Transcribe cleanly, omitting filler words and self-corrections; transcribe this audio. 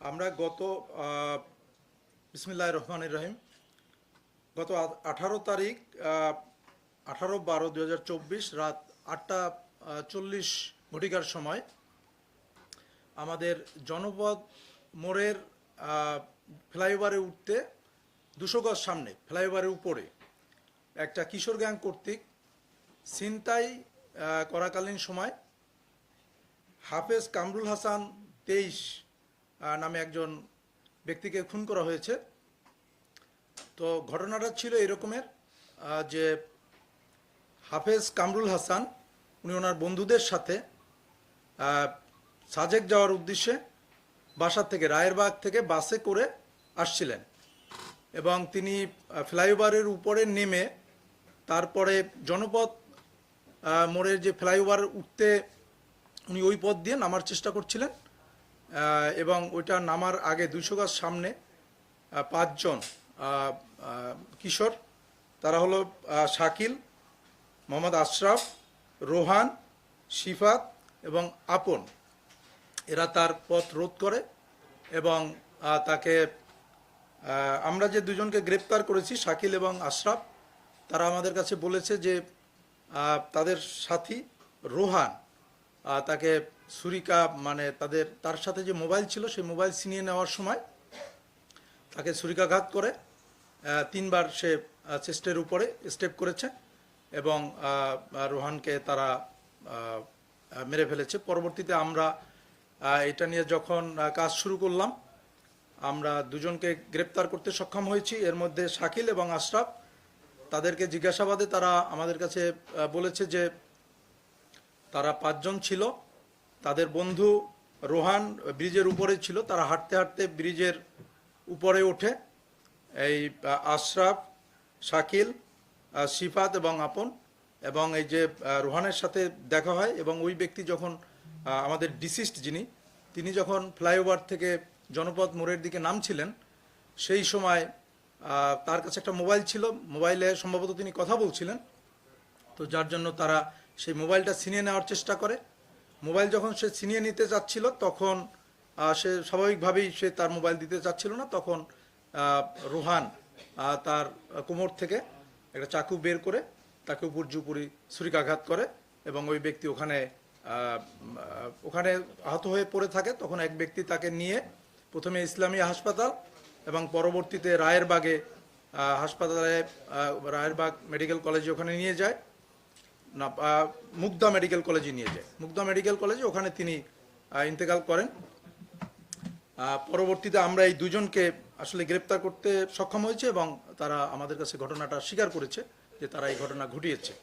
আমরা গত বিসমিল্লাহির রহমানির রহিম গত 18 তারিখ 18/12/2024 রাত 8:40 ঘটিকার সময় আমাদের জনপদ মোড়ের ফ্লাইওভারে উঠতে 200 গজ সামনে ফ্লাইওভারের উপরে একটা কিশোর গ্যাং কর্তৃক ছিনতাই করাকালীন সময় হাফেজ কামরুল হাসান 23 নামে একজন ব্যক্তিকে খুন করা হয়েছে। তো ঘটনাটা ছিল এরকমের যে হাফেজ কামরুল হাসান উনি ওনার বন্ধুদের সাথে সাজেক যাওয়ার উদ্দেশ্যে বাসা থেকে রায়েরবাগ থেকে বাসে করে আসছিলেন এবং তিনি ফ্লাইওভারের উপরে নেমে তারপরে জনপদ মোড়ের যে ফ্লাইওভার উঠতে উনি ওই পথ দিয়ে নামার চেষ্টা করছিলেন এবং ওইটা নামার আগে 200 গজ সামনে 5 জন কিশোর, তারা হলো শাকিল, মোহাম্মদ আশরাফ, রোহান, শিফাত এবং আপন। এরা তার পথ রোধ করে এবং তাকে আমরা যে দুজনকে গ্রেপ্তার করেছি শাকিল এবং আশরাফ, তারা আমাদের কাছে বলেছে যে তাদের সাথী রোহান তাকে ছুরিকা মানে তার সাথে যে মোবাইল ছিল সেই মোবাইল ছিনিয়ে নেওয়ার সময় তাকে ছুরিকাঘাত করে 3 বার সে চেস্টের উপরে স্টেপ করেছে এবং রোহানকে তারা মেরে ফেলেছে। পরবর্তীতে আমরা এটা নিয়ে যখন কাজ শুরু করলাম আমরা দুজনকে গ্রেপ্তার করতে সক্ষম হয়েছি। এর মধ্যে শাকিল এবং আশরাফ, তাদেরকে জিজ্ঞাসাবাদে তারা আমাদের কাছে বলেছে যে তারা 5 জন ছিল, তাদের বন্ধু রোহান ব্রিজের উপরে ছিল, তারা হাঁটতে হাঁটতে ব্রিজের উপরে ওঠে। এই আশরাফ, শাকিল, শিফাত এবং আপন এবং এই যে রোহানের সাথে দেখা হয় এবং ওই ব্যক্তি যখন আমাদের ডিসিস্ট তিনি যখন ফ্লাইওভার থেকে জনপদ মোড়ের দিকে নামছিলেন সেই সময় তার কাছে একটা মোবাইল ছিল, মোবাইলে সম্ভবত তিনি কথা বলছিলেন। তো যার জন্য তারা সেই মোবাইলটা ছিনিয়ে নেওয়ার চেষ্টা করে। মোবাইল যখন সে ছিনিয়ে নিতে চাচ্ছিল তখন সে স্বাভাবিকভাবেই সে তার মোবাইল দিতে চাচ্ছিল না, তখন রোহান তার কোমর থেকে একটা চাকু বের করে তাকে উপর্যুপরি ছুরিকাঘাত করে এবং ওই ব্যক্তি ওখানে আহত হয়ে পড়ে থাকে। তখন এক ব্যক্তি তাকে নিয়ে প্রথমে ইসলামিয়া হাসপাতাল এবং পরবর্তীতে রায়েরবাগে হাসপাতালে রায়েরবাগ মেডিকেল কলেজে ওখানে নিয়ে যায়, না মুগদা মেডিকেল কলেজে নিয়ে যায়। মুগদা মেডিকেল কলেজে ওখানে তিনি ইন্তেকাল করেন। পরবর্তীতে আমরা এই দুজনকে আসলে গ্রেপ্তার করতে সক্ষম হয়েছে এবং তারা আমাদের কাছে ঘটনাটা স্বীকার করেছে যে তারা এই ঘটনা ঘটিয়েছে।